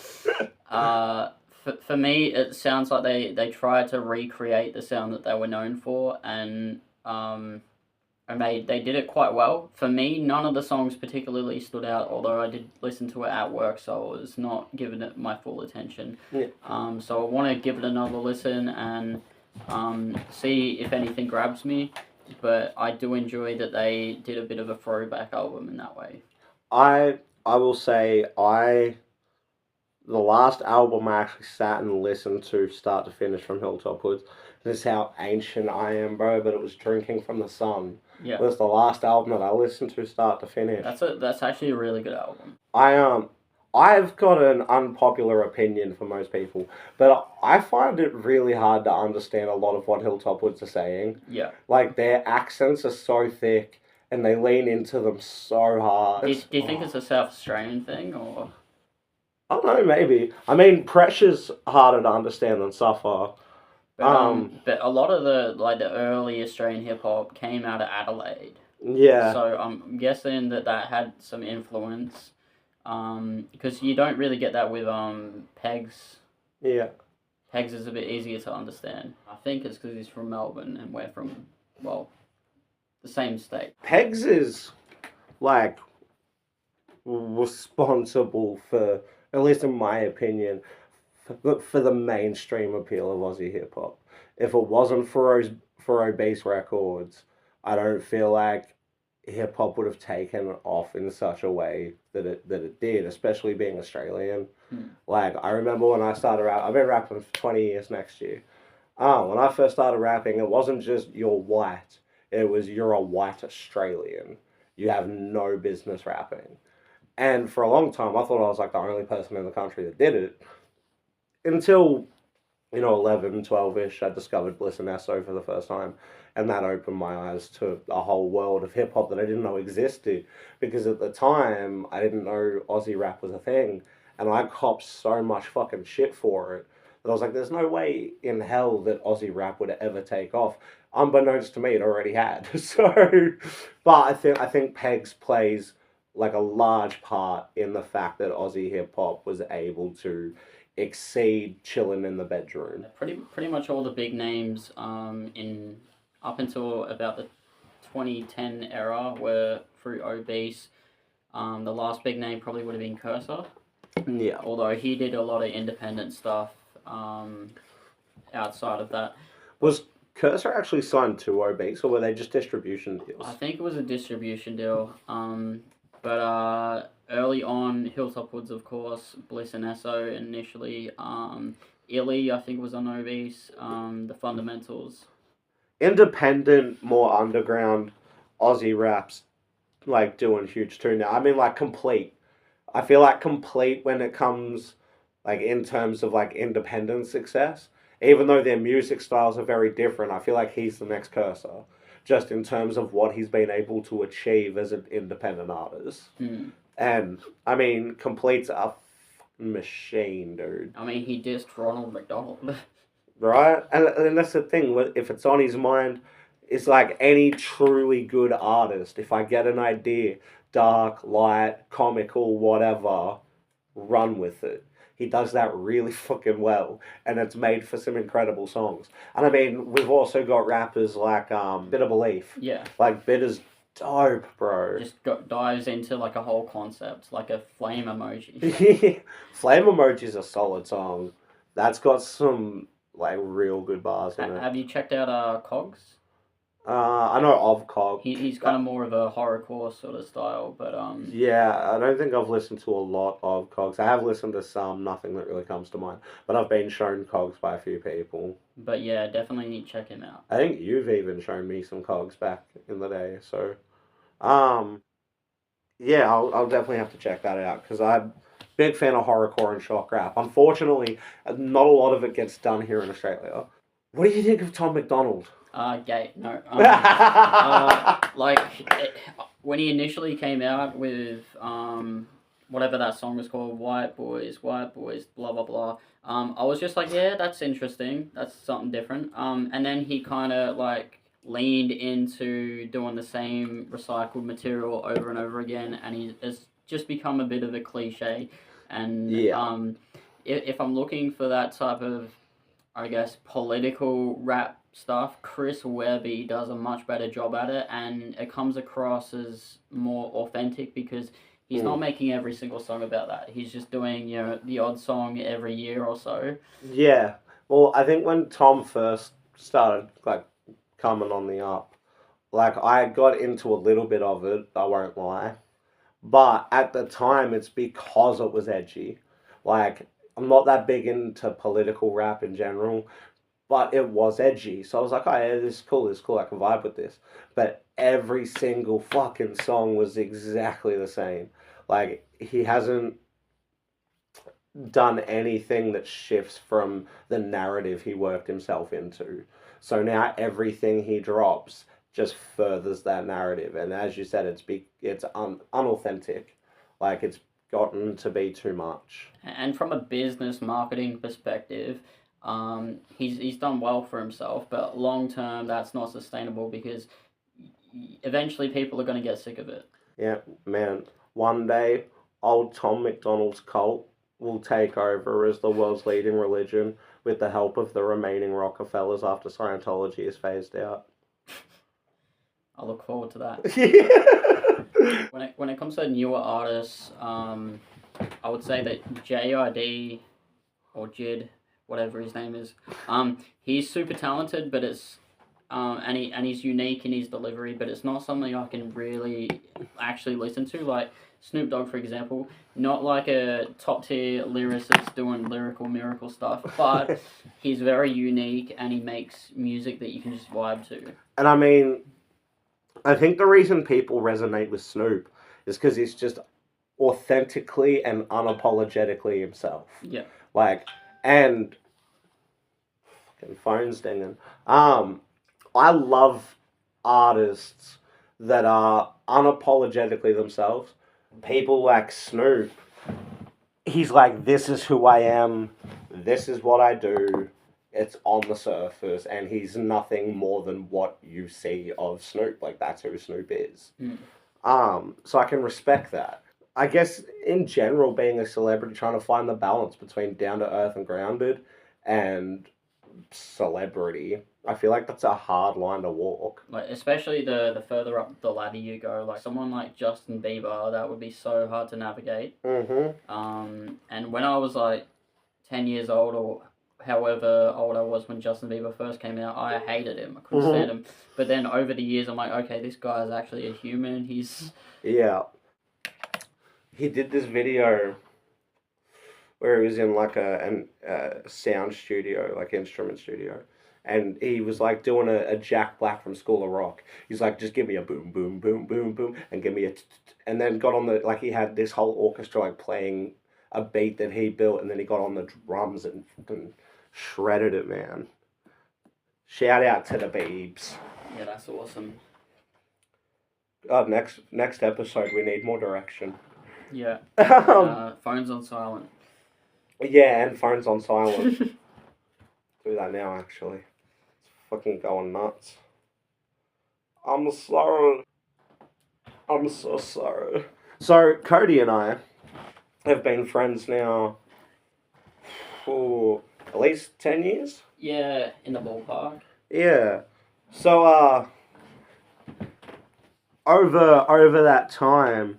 for me, it sounds like they tried to recreate the sound that they were known for, and they did it quite well. For me, none of the songs particularly stood out, although I did listen to it at work, so I was not giving it my full attention. Yeah. So I want to give it another listen and see if anything grabs me. But I do enjoy that they did a bit of a throwback album in that way. I will say the last album I actually sat and listened to start to finish from Hilltop Hoods. This is how ancient I am, bro. But it was Drinking from the Sun. Yeah, It was the last album that I listened to start to finish. that's actually a really good album. I've got an unpopular opinion for most people, but I find it really hard to understand a lot of what Hilltop Hoods are saying. Yeah. Like their accents are so thick and they lean into them so hard. Do you think it's a South Australian thing or? I don't know, maybe. I mean, Pressure's harder to understand than Suffer. But a lot of the early Australian hip hop came out of Adelaide. Yeah. So I'm guessing that had some influence. Because you don't really get that with Pegs. Yeah. Pegs is a bit easier to understand. I think it's because he's from Melbourne and we're from the same state. Pegs is like responsible for, at least in my opinion, for the mainstream appeal of Aussie hip hop. If it wasn't for Obese Records, I don't feel like hip hop would have taken off in such a way that it did, especially being Australian. Like I remember when I started rap, I've been rapping for 20 years next year. When I first started rapping, it wasn't just you're white; it was you're a white Australian. You have no business rapping. And for a long time, I thought I was like the only person in the country that did it. Until, 11, 12-ish, I discovered Bliss and Esso for the first time. And that opened my eyes to a whole world of hip-hop that I didn't know existed. Because at the time, I didn't know Aussie rap was a thing. And I copped so much fucking shit for it. That I was like, there's no way in hell that Aussie rap would ever take off. Unbeknownst to me, it already had. But I think Pegs plays like a large part in the fact that Aussie hip hop was able to exceed chilling in the bedroom. Pretty much all the big names in up until about the 2010 era were through Obese. The last big name probably would have been Cursor. Yeah. Although he did a lot of independent stuff outside of that. Was Cursor actually signed to Obese, or were they just distribution deals? I think it was a distribution deal. But early on, Hilltop Hoods, of course, Bliss and Esso initially. Illy, I think, was on Obese. The Fundamentals. Independent, more underground Aussie raps, like, doing huge too now. I mean, like, Complete. I feel like Complete, when it comes, like, in terms of, like, independent success, even though their music styles are very different, I feel like he's the next Cursor. Just in terms of what he's been able to achieve as an independent artist. And, I mean, Complete's a fucking machine, dude. I mean, he dissed Ronald McDonald. Right? And that's the thing, if it's on his mind, it's like any truly good artist. If I get an idea, dark, light, comical, whatever, run with it. He does that really fucking well, and it's made for some incredible songs. And I mean, we've also got rappers like Bitter Belief. Yeah. Like, Bitter's dope, bro. Just dives into like a whole concept, like a flame emoji. Flame Emoji's a solid song. That's got some like real good bars in it. Have you checked out Cogs? I know of Cog. He's kind of more of a horrorcore sort of style, but Yeah, I don't think I've listened to a lot of Cogs. I have listened to some, nothing that really comes to mind. But I've been shown Cogs by a few people. But yeah, definitely need to check him out. I think you've even shown me some Cogs back in the day, so Yeah, I'll definitely have to check that out because I'm a big fan of horrorcore and shock rap. Unfortunately, not a lot of it gets done here in Australia. What do you think of Tom McDonald? Gay. No. Like when he initially came out with whatever that song was called, White Boys, blah blah blah. I was just like, yeah, that's interesting. That's something different. And then he kind of like leaned into doing the same recycled material over and over again, and he has just become a bit of a cliche. And Yeah. If I'm looking for that type of, I guess, political rap stuff, Chris Webby does a much better job at it, and it comes across as more authentic because he's not making every single song about that. He's just doing, the odd song every year or so. Yeah. Well, I think when Tom first started like coming on the up, like I got into a little bit of it, I won't lie. But at the time it's because it was edgy. Like I'm not that big into political rap in general, but it was edgy. So I was like, oh yeah, this is cool, I can vibe with this. But every single fucking song was exactly the same. Like he hasn't done anything that shifts from the narrative he worked himself into. So now everything he drops just furthers that narrative, and as you said, it's unauthentic. Like it's gotten to be too much. And from a business marketing perspective, he's done well for himself, but long term, that's not sustainable because eventually people are going to get sick of it. Yeah, man. One day, old Tom McDonald's cult will take over as the world's leading religion with the help of the remaining Rockefellers after Scientology is phased out. I look forward to that. Yeah. When it comes to newer artists, I would say that JID or Jid, whatever his name is, he's super talented, but it's and he's unique in his delivery, but it's not something I can really actually listen to. Like Snoop Dogg, for example, not like a top tier lyricist doing lyrical miracle stuff, but he's very unique and he makes music that you can just vibe to. And I mean, I think the reason people resonate with Snoop is because he's just authentically and unapologetically himself. Yeah. Like, and fucking phone's dinging. I love artists that are unapologetically themselves. People like Snoop, he's like, this is who I am, this is what I do. It's on the surface, and he's nothing more than what you see of Snoop. Like that's who Snoop is. Mm. So I can respect that. I guess in general, being a celebrity, trying to find the balance between down to earth and grounded, and celebrity, I feel like that's a hard line to walk. Like especially the further up the ladder you go, like someone like Justin Bieber, that would be so hard to navigate. And when I was like 10 years old or however old I was when Justin Bieber first came out, I hated him. I couldn't stand him. But then over the years, I'm like, okay, this guy is actually a human. He's Yeah. He did this video where he was in like a sound studio, like instrument studio, and he was like doing a Jack Black from School of Rock. He's like, just give me a boom, boom, boom, boom, boom, and give me a, and then got on the like he had this whole orchestra like playing a beat that he built, and then he got on the drums and fucking shredded it, man. Shout out to the Beebs. Yeah, that's awesome. God, next episode we need more direction. Yeah. Phones on silent. Yeah, and phones on silent. Do that now, actually. It's fucking going nuts. I'm sorry. I'm so sorry. So, Cody and I have been friends now for at least 10 years? Yeah, in the ballpark. Yeah. So, over that time,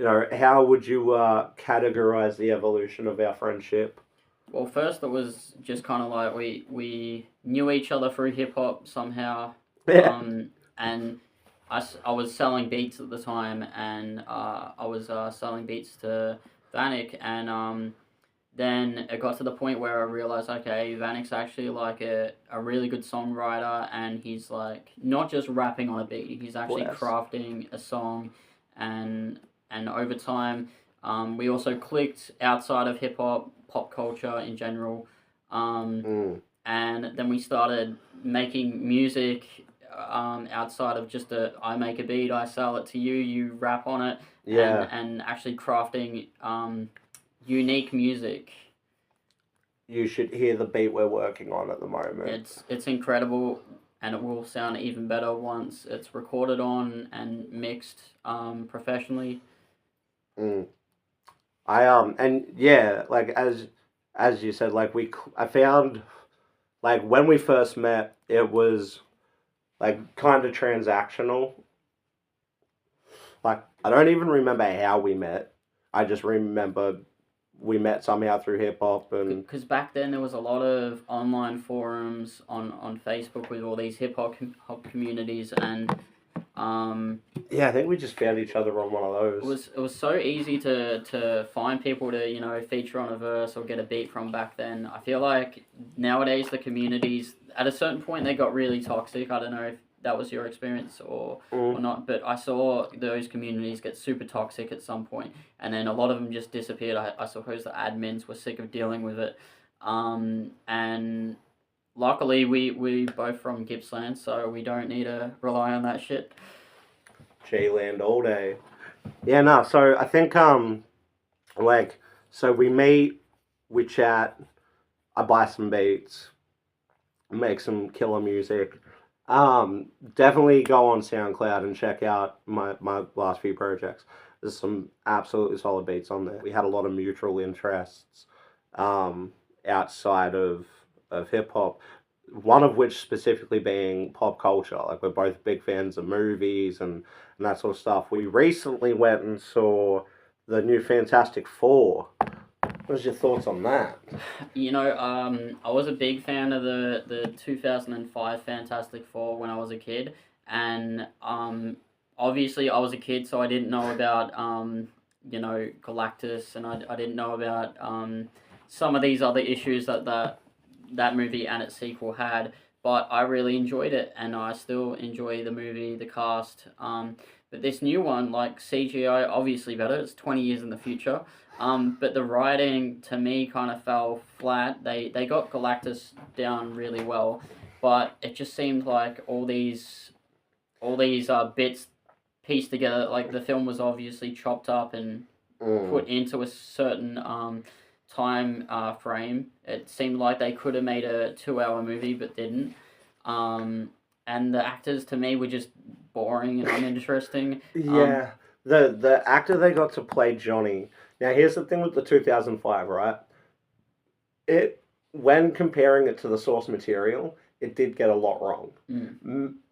how would you categorize the evolution of our friendship? Well, first it was just kind of like we knew each other through hip hop somehow. Yeah. And I was selling beats at the time, and I was selling beats to Vanik, and then it got to the point where I realized, okay, Vanik's actually like a really good songwriter, and he's like not just rapping on a beat, he's actually Bless. crafting a song, and over time, we also clicked outside of hip hop, pop culture in general, and then we started making music outside of just I make a beat, I sell it to you, you rap on it, and actually crafting unique music. You should hear the beat we're working on at the moment. It's incredible, and it will sound even better once it's recorded on and mixed professionally. And yeah, like as you said, like I found, like when we first met, it was like kind of transactional. Like I don't even remember how we met. I just remember we met somehow through hip hop, and because back then there was a lot of online forums on Facebook with all these hip hop communities, and yeah, I think we just found each other on one of those. It was so easy to find people to feature on a verse or get a beat from back then. I feel like nowadays the communities at a certain point they got really toxic. I don't know if that was your experience or not, but I saw those communities get super toxic at some point, and then a lot of them just disappeared. I suppose the admins were sick of dealing with it, and luckily we both from Gippsland, so we don't need to rely on that shit. J-Land all day. Yeah, no, so I think, like, so we meet, we chat, I buy some beats, make some killer music. Definitely go on SoundCloud and check out my last few projects. There's some absolutely solid beats on there. We had a lot of mutual interests, outside of hip hop. One of which specifically being pop culture. Like we're both big fans of movies and that sort of stuff. We recently went and saw the new Fantastic Four. What's your thoughts on that? I was a big fan of the 2005 Fantastic Four when I was a kid, and obviously I was a kid, so I didn't know about Galactus, and I didn't know about some of these other issues that movie and its sequel had, but I really enjoyed it, and I still enjoy the movie, the cast. But this new one, like CGI, obviously better. It's 20 years in the future. But the writing to me kind of fell flat. They got Galactus down really well, but it just seemed like all these bits pieced together. Like the film was obviously chopped up and put into a certain time frame. It seemed like they could have made a 2-hour movie but didn't. And the actors to me were just boring and uninteresting. Yeah, the actor they got to play Johnny. Now here's the thing with the 2005, right? It when comparing it to the source material, it did get a lot wrong.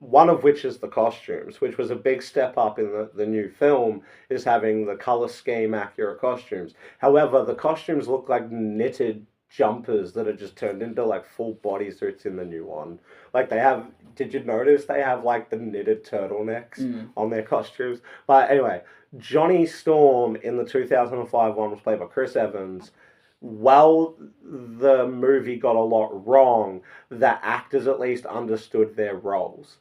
One of which is the costumes, which was a big step up in the new film, is having the color scheme accurate costumes. However, the costumes look like knitted jumpers that are just turned into like full bodysuits in the new one. Like they have, did you notice they have like the knitted turtlenecks on their costumes? But anyway, Johnny Storm in the 2005 one was played by Chris Evans. While the movie got a lot wrong, the actors at least understood their roles.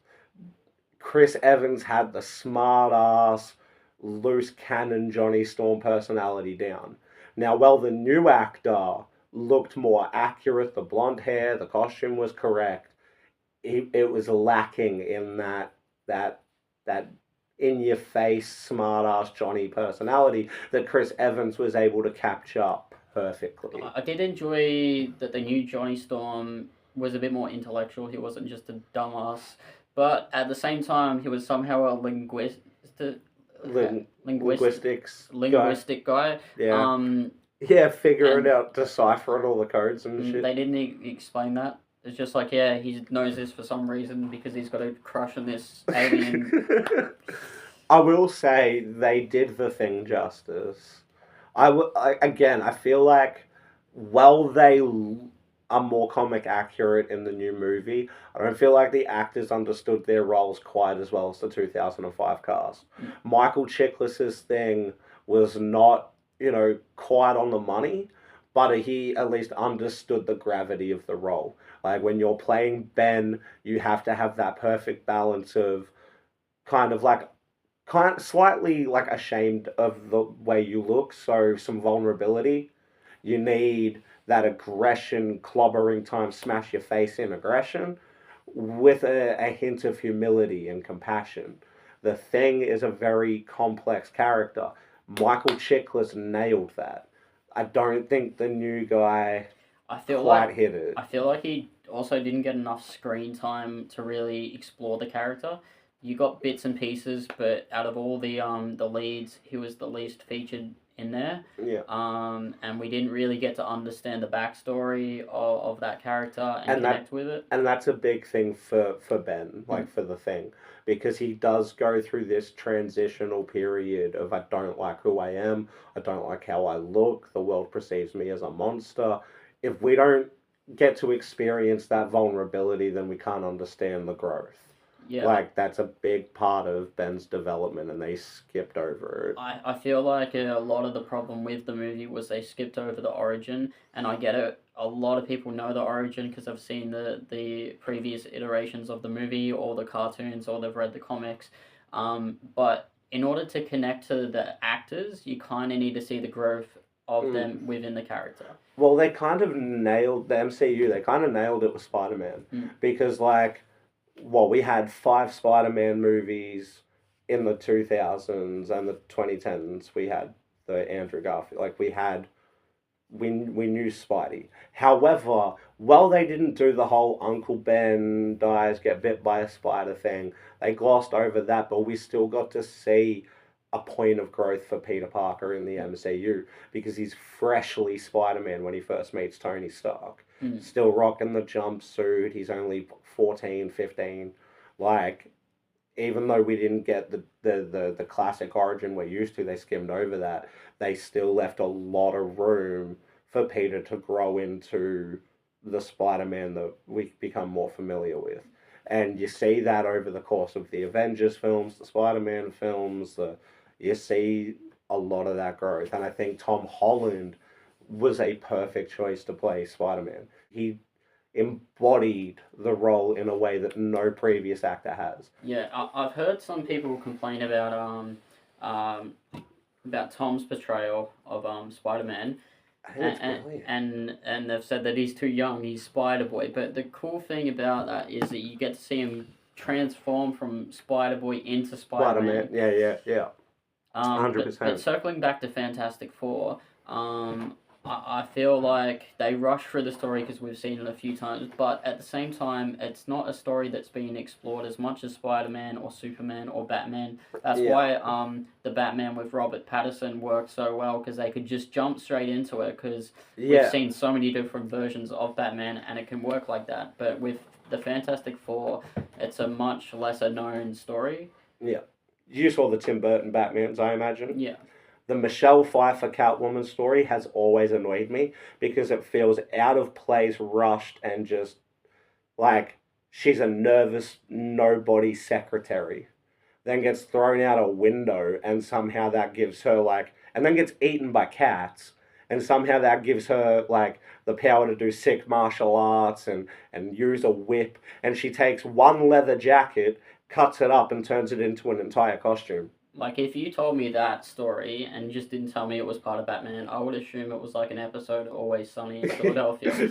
Chris Evans had the smart ass, loose cannon Johnny Storm personality down. Now, while the new actor looked more accurate, the blonde hair, the costume was correct, it was lacking in that in your face, smart ass Johnny personality that Chris Evans was able to capture perfectly. I did enjoy that the new Johnny Storm was a bit more intellectual. He wasn't just a dumbass, but at the same time, he was somehow a linguistic guy. Yeah. Yeah, figuring out, deciphering all the codes and shit. They didn't explain that. It's just like, yeah, he knows this for some reason because he's got a crush on this alien. I will say they did the thing justice. I feel like while they are more comic accurate in the new movie, I don't feel like the actors understood their roles quite as well as the 2005 cast. Michael Chiklis's thing was not, quite on the money, but he at least understood the gravity of the role. Like when you're playing Ben, you have to have that perfect balance of kind of like kind slightly like ashamed of the way you look, so some vulnerability. You need that aggression, clobbering time, smash your face in aggression, with a hint of humility and compassion. The Thing is a very complex character. Michael Chiklis nailed that. I don't think the new guy I feel quite like hit it. I feel like he also didn't get enough screen time to really explore the character. You got bits and pieces, but out of all the leads, he was the least featured in there. Yeah. And we didn't really get to understand the backstory of that character and And that connect with it. and that's a big thing for Ben, Mm. like for the Thing, because he does go through this transitional period of I don't like who I am, I don't like how I look, the world perceives me as a monster. If we don't get to experience that vulnerability, then we can't understand the growth. Yeah, Like that's a big part of Ben's development, and they skipped over it. I feel like a lot of the problem with the movie was they skipped over the origin, and I get it. A lot of people know the origin because I've seen the previous iterations of the movie or the cartoons or they've read the comics. But in order to connect to the actors, you kind of need to see the growth of Mm. them within the character. Well, they kind of nailed the MCU. They kind of nailed it with Spider Man, Mm. because like, well, we had five Spider Man movies in the 2000s and the 2010s. We had the Andrew Garfield. Like we knew Spidey. However, while they didn't do the whole Uncle Ben dies, get bit by a spider thing, they glossed over that, but we still got to see a point of growth for Peter Parker in the MCU, because he's freshly Spider Man when he first meets Tony Stark. Mm. Still rocking the jumpsuit, he's only 14, 15. Like, even though we didn't get the classic origin we're used to, they skimmed over that. They still left a lot of room for Peter to grow into the Spider Man that we become more familiar with. And you see that over the course of the Avengers films, the Spider Man films, you see a lot of that growth. And I think Tom Holland was a perfect choice to play Spider Man. He embodied the role in a way that no previous actor has. Yeah, I've heard some people complain about Tom's portrayal of Spider Man, I think it's brilliant. and they've said that he's too young. He's Spider Boy, but the cool thing about that is that you get to see him transform from Spider Boy into Spider Spider Man. Man, yeah, But 100%. circling back to Fantastic Four, I feel like they rush through the story because we've seen it a few times, but at the same time, it's not a story that's been explored as much as Spider Man or Superman or Batman. That's Yeah. why the Batman with Robert Pattinson worked so well because they could just jump straight into it because we've Yeah, seen so many different versions of Batman and it can work like that. But with the Fantastic Four, it's a much lesser known story. yeah. You saw the Tim Burton Batmans, I imagine. Yeah. The Michelle Pfeiffer Catwoman story has always annoyed me because it feels out of place, rushed, and just like she's a nervous nobody secretary. Then gets thrown out a window, and somehow that gives her like, and then gets eaten by cats, and somehow that gives her like the power to do sick martial arts and use a whip, and she takes one leather jacket, cuts it up, and turns it into an entire costume. Like, if you told me that story and just didn't tell me it was part of Batman, I would assume it was like an episode of Always Sunny in Philadelphia.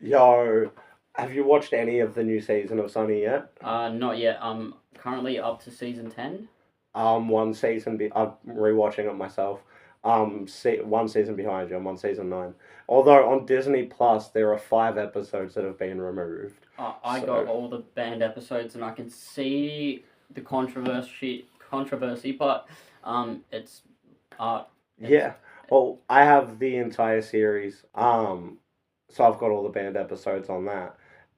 Yo, have you watched any of the new season of Sunny yet? Not yet. I'm currently up to season 10. One season. I'm rewatching it myself. One season behind you. I'm on season 9. Although on Disney Plus there are 5 episodes that have been removed. I So- got all the banned episodes and I can see the controversy, but it's art. Yeah. Well, I have the entire series. So I've got all the banned episodes on that,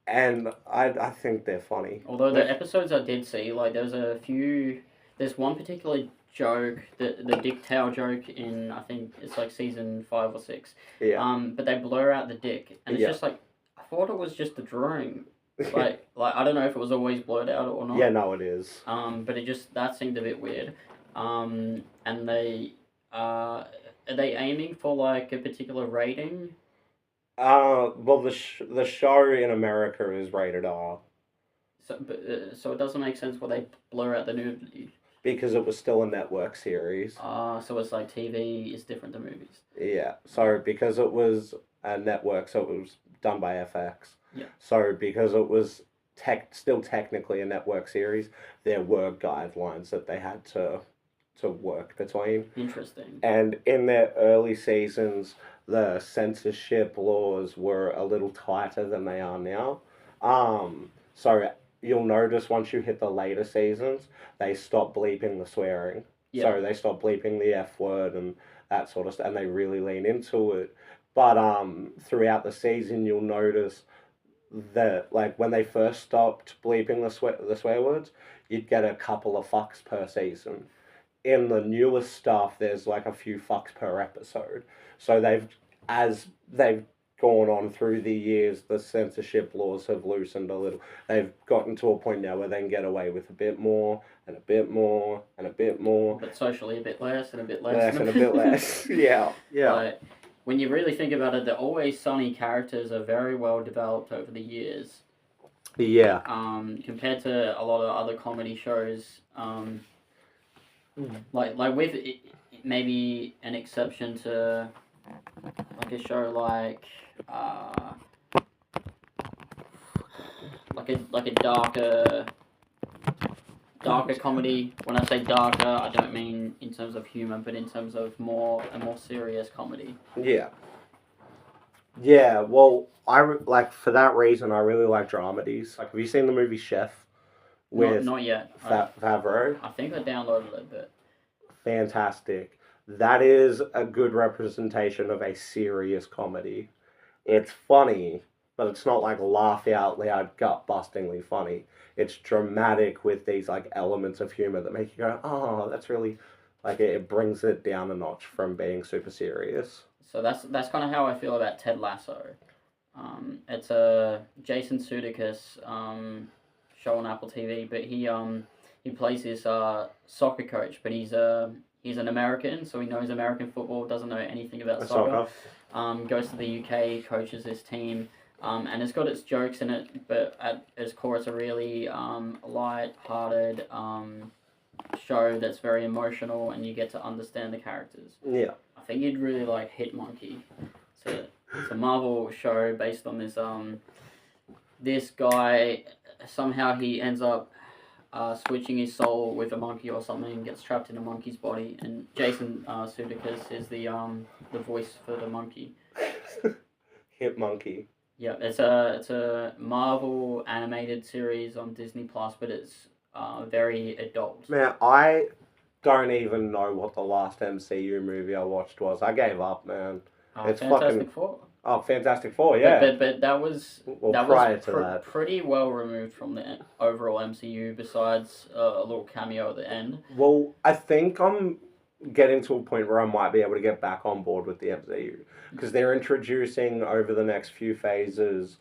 and I think they're funny. Although the episodes I did see, like there's one particular joke, the dick towel joke in I think it's like season 5 or 6. Yeah. But they blur out the dick, and it's Yeah. just like I thought it was just the drawing. Like I don't know if it was always blurred out or not. Yeah. No, it is. But it just that seemed a bit weird. And they are they aiming for like a particular rating? Well, the show in America is rated R. So it doesn't make sense why they blur out the nudity. because it was still a network series. So it's like TV is different than movies. Yeah. So because it was a network, so it was done by FX. Yeah. So because it was still technically a network series, there were guidelines that they had to work between. Interesting. And in their early seasons, the censorship laws were a little tighter than they are now. So you'll notice once you hit the later seasons, they stop bleeping the swearing. Yeah. So they stop bleeping the F word and that sort of stuff, and they really lean into it. But throughout the season, you'll notice that like when they first stopped bleeping the swear words, you'd get a couple of fucks per season. In the newest stuff, there's like a few fucks per episode. So as they've gone on through the years, the censorship laws have loosened a little. They've gotten to a point now where they can get away with a bit more and a bit more and a bit more. But socially, a bit less and a bit less. Less and a bit less. Yeah. But when you really think about it, the Always Sunny characters are very well developed over the years. Yeah. Compared to a lot of other comedy shows, like with maybe an exception to like a show like a darker comedy. When I say darker, I don't mean in terms of humor, but in terms of a more serious comedy. Yeah. Yeah, well, like for that reason, I really like dramedies. Like, have you seen the movie Chef with not yet. Favreau? I think I downloaded it, but fantastic. That is a good representation of a serious comedy. It's funny, but it's not like laugh out loud, gut bustingly funny. It's dramatic with these like elements of humor that make you go, oh, that's really like it brings it down a notch from being super serious. So that's kind of how I feel about Ted Lasso. It's a Jason Sudeikis show on Apple TV, but he plays this soccer coach, but he's an American, so he knows American football, doesn't know anything about soccer. Goes to the UK, coaches this team, and it's got its jokes in it, but at its core, it's a really light-hearted show that's very emotional, and you get to understand the characters. Yeah. I think you'd really like Hit Monkey. It's a Marvel show based on this guy. Somehow he ends up switching his soul with a monkey or something, gets trapped in a monkey's body, and Jason Sudeikis is the voice for the monkey. Hit Monkey. Yeah, it's a Marvel animated series on Disney Plus, but it's very adult. Man, I don't even know what the last MCU movie I watched was. I gave up, man. It's Fantastic Four. Oh, Fantastic Four, yeah. But that was pretty well removed from the overall MCU. Besides a little cameo at the end. Well, I think I'm getting to a point where I might be able to get back on board with the MCU because they're introducing over the next few phases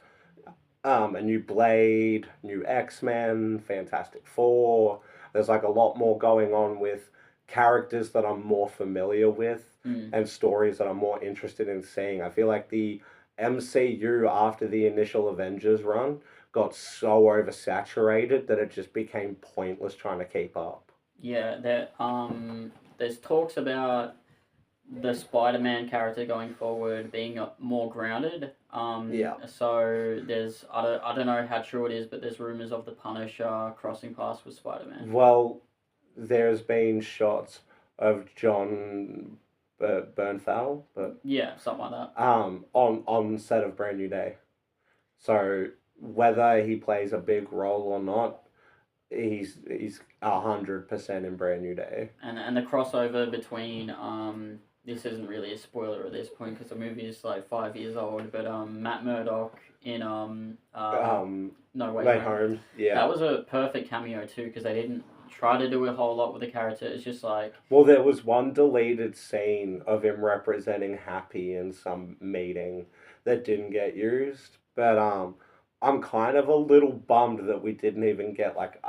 a new Blade, new X-Men, Fantastic Four. There's like a lot more going on with characters that I'm more familiar with and stories that I'm more interested in seeing. I feel like the MCU after the initial Avengers run got so oversaturated that it just became pointless trying to keep up. Yeah, there's talks about the Spider-Man character going forward being more grounded. Yeah. So there's I don't know how true it is, but there's rumors of the Punisher crossing paths with Spider-Man. Well, there's been shots of John Bernthal, but yeah, something like that. On set of Brand New Day. So whether he plays a big role or not, he's 100% in Brand New Day. And the crossover between this isn't really a spoiler at this point because the movie is like 5 years old, but Matt Murdock in No Way Home. Yeah, that was a perfect cameo too because they didn't try to do a whole lot with the character. It's just like, well, there was one deleted scene of him representing Happy in some meeting that didn't get used, but I'm kind of a little bummed that we didn't even get like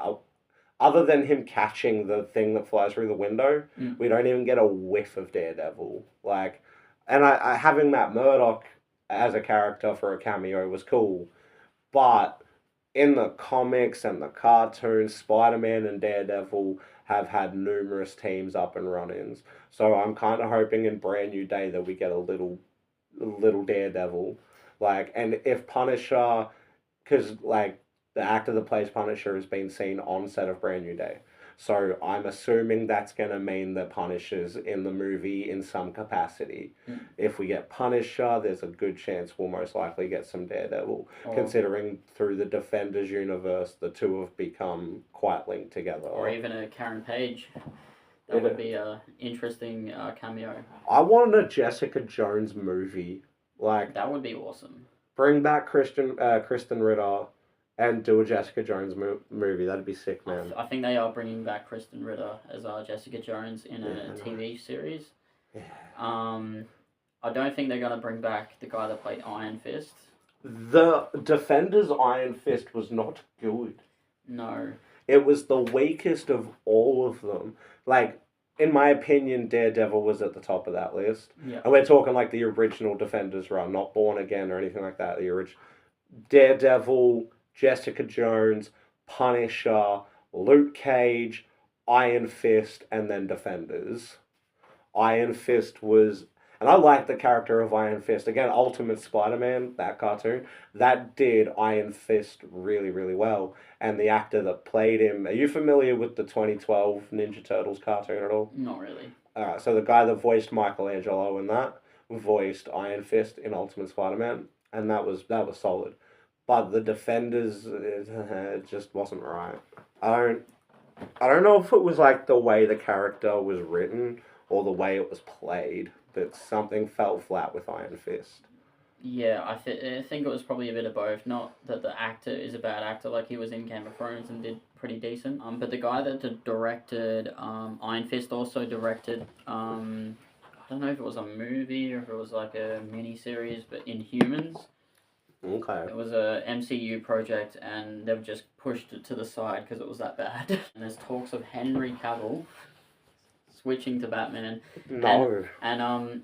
other than him catching the thing that flies through the window, we don't even get a whiff of Daredevil. Like, and I having Matt Murdock as a character for a cameo was cool, but in the comics and the cartoons, Spider-Man and Daredevil have had numerous teams up and run-ins. So I'm kind of hoping in Brand New Day that we get a little Daredevil, like, and if Punisher, because like the actor that plays Punisher has been seen on set of Brand New Day. So I'm assuming that's gonna mean that Punisher's in the movie in some capacity. Mm. If we get Punisher, there's a good chance we'll most likely get some Daredevil. Or, Considering through the Defenders universe, the two have become quite linked together. or even a Karen Page. That would be a interesting cameo. I want a Jessica Jones movie. Like, That would be awesome. bring back Kristen Ritter and do a Jessica Jones movie. That'd be sick, man. I think they are bringing back Kristen Ritter as Jessica Jones in a TV series. Yeah. I don't think they're gonna bring back the guy that played Iron Fist. The Defenders Iron Fist was not good. No. It was the weakest of all of them. Like, in my opinion, Daredevil was at the top of that list. Yeah. And we're talking like the original Defenders run, not Born Again or anything like that. The original Daredevil, Jessica Jones, Punisher, Luke Cage, Iron Fist, and then Defenders. Iron Fist was, and I like the character of Iron Fist. Again, Ultimate Spider-Man, that cartoon, that did Iron Fist really, really well. And the actor that played him, are you familiar with the 2012 Ninja Turtles cartoon at all? Not really. Alright, so the guy that voiced Michelangelo in that voiced Iron Fist in Ultimate Spider-Man, and that was solid. But the Defenders, it just wasn't right. I don't know if it was like the way the character was written or the way it was played, but something felt flat with Iron Fist. Yeah, I think it was probably a bit of both. Not that the actor is a bad actor, like he was in Game of Thrones and did pretty decent. But the guy that directed Iron Fist also directed I don't know if it was a movie or if it was like a mini series, but Inhumans. Okay. It was a MCU project, and they've just pushed it to the side because it was that bad. And there's talks of Henry Cavill switching to Batman. No. And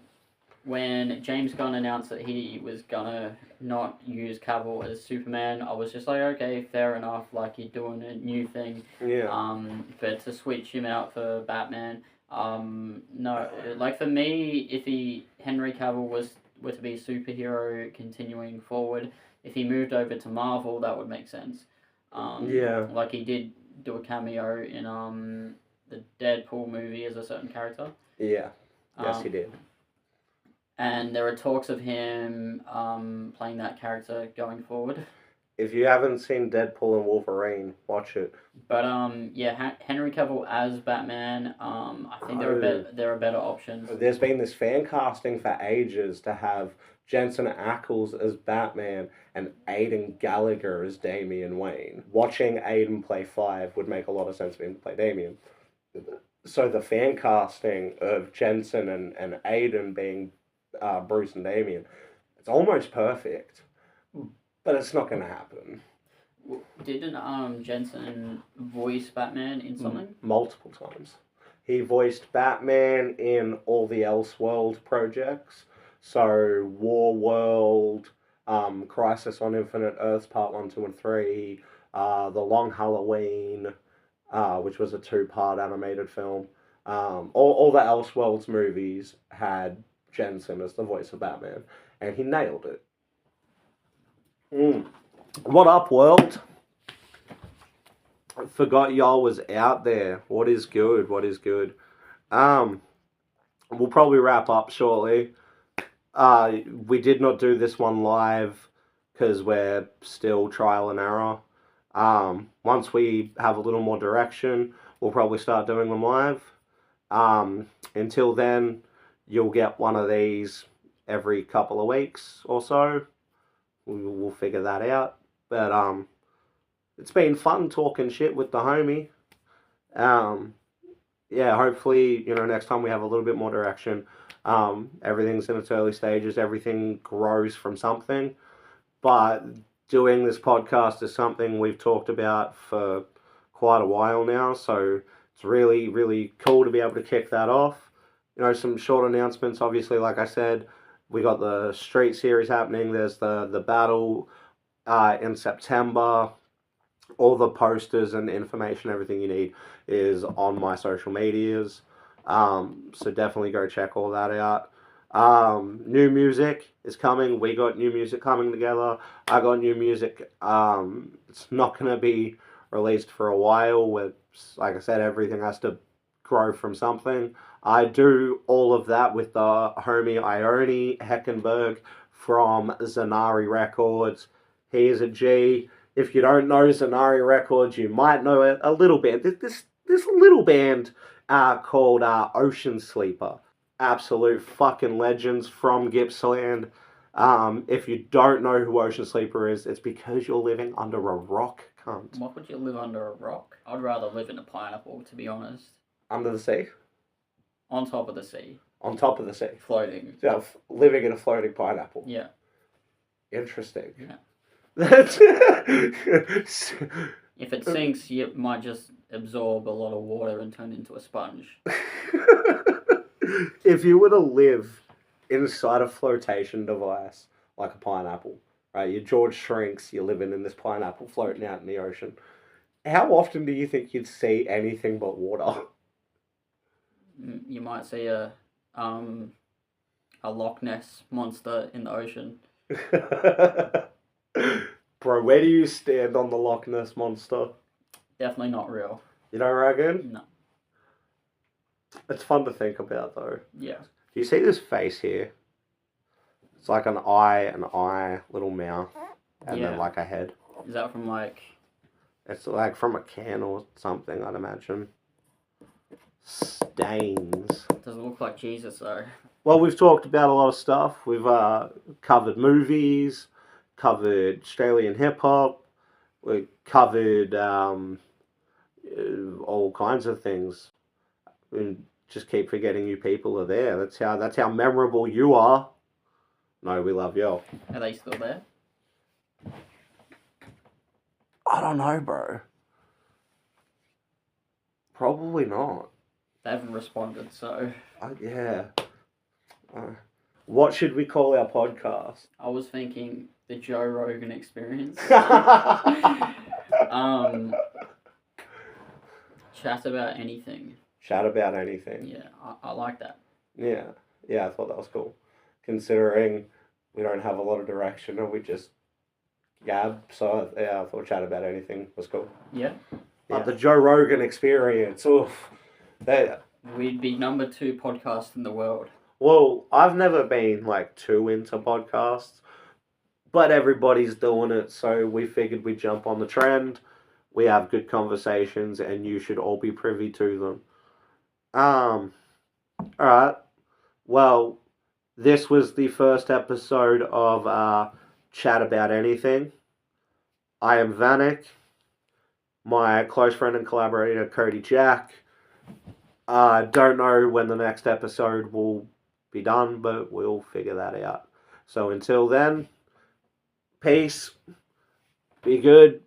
when James Gunn announced that he was gonna not use Cavill as Superman, I was just like, okay, fair enough. Like, you're doing a new thing. Yeah. But to switch him out for Batman, no. Like, for me, if Henry Cavill were to be a superhero continuing forward, if he moved over to Marvel, that would make sense. Yeah. Like, he did do a cameo in the Deadpool movie as a certain character. Yeah. Yes, he did. And there are talks of him playing that character going forward. If you haven't seen Deadpool and Wolverine, watch it. But yeah, Henry Cavill as Batman. I think there are better options. There's been this fan casting for ages to have Jensen Ackles as Batman and Aidan Gallagher as Damian Wayne. Watching Aidan play Five would make a lot of sense for him to play Damian. So the fan casting of Jensen and Aidan being Bruce and Damian, it's almost perfect, but it's not going to happen. Didn't Jensen voice Batman in something? Multiple times. He voiced Batman in all the Elseworld projects. So War World, Crisis on Infinite Earths Part 1, 2, and 3, The Long Halloween, which was a 2-part animated film. All the Elseworlds movies had Jensen as the voice of Batman, and he nailed it. What up, world? I forgot y'all was out there. What is good? What is good? We'll probably wrap up shortly. We did not do this one live because we're still trial and error. Once we have a little more direction, we'll probably start doing them live. Until then, you'll get one of these every couple of weeks or so. We'll figure that out. But it's been fun talking shit with the homie. Yeah, hopefully, next time we have a little bit more direction. Everything's in its early stages. Everything grows from something. But doing this podcast is something we've talked about for quite a while now. So it's really, really cool to be able to kick that off. Some short announcements. Obviously, like I said, we got the Street Series happening. There's the battle in September. all the posters and information, everything you need is on my social medias. So definitely go check all that out. New music is coming. We got new music coming together. I got new music. It's not going to be released for a while. With, like I said, everything has to grow from something. I do all of that with the homie Ione Heckenberg from Zanari Records. He is a G. If you don't know Zanari Records, you might know it a little bit. This little band called Ocean Sleeper. Absolute fucking legends from Gippsland. If you don't know who Ocean Sleeper is, it's because you're living under a rock, cunt. What would you live under a rock? I'd rather live in a pineapple, to be honest. Under the sea? On top of the sea. On top of the sea. Floating. Yeah, living in a floating pineapple. Yeah. Interesting. Yeah. That's If it sinks, you might just absorb a lot of water and turn into a sponge. If you were to live inside a flotation device like a pineapple, right? Your George shrinks, you're living in this pineapple floating out in the ocean. How often do you think you'd see anything but water? You might see a Loch Ness monster in the ocean. Bro, where do you stand on the Loch Ness monster? Definitely not real. You don't reckon? No. It's fun to think about, though. Yeah. Do you see this face here? It's like an eye, little mouth, and then like a head. Is that from like... It's like from a can or something, I'd imagine. Stains. Doesn't look like Jesus, though. Well, we've talked about a lot of stuff. We've covered movies, covered Australian hip-hop, we covered all kinds of things. And just keep forgetting you people are there. That's how memorable you are. No, we love you. Are they still there? I don't know, bro. Probably not. They haven't responded, so... Yeah. What should we call our podcast? I was thinking the Joe Rogan Experience. Chat about anything. Chat about anything. Yeah, I like that. Yeah, I thought that was cool. Considering we don't have a lot of direction and we just gab, so yeah, I thought chat about anything was cool. Yeah. But the Joe Rogan Experience, oof. We'd be number 2 podcast in the world. Well, I've never been like too into podcasts, but everybody's doing it, so we figured we'd jump on the trend. We have good conversations, and you should all be privy to them. Alright. Well, this was the first episode of Chat About Anything. I am Vanik. My close friend and collaborator, Cody Jack. Don't know when the next episode will be done, but we'll figure that out. So until then, peace. Be good.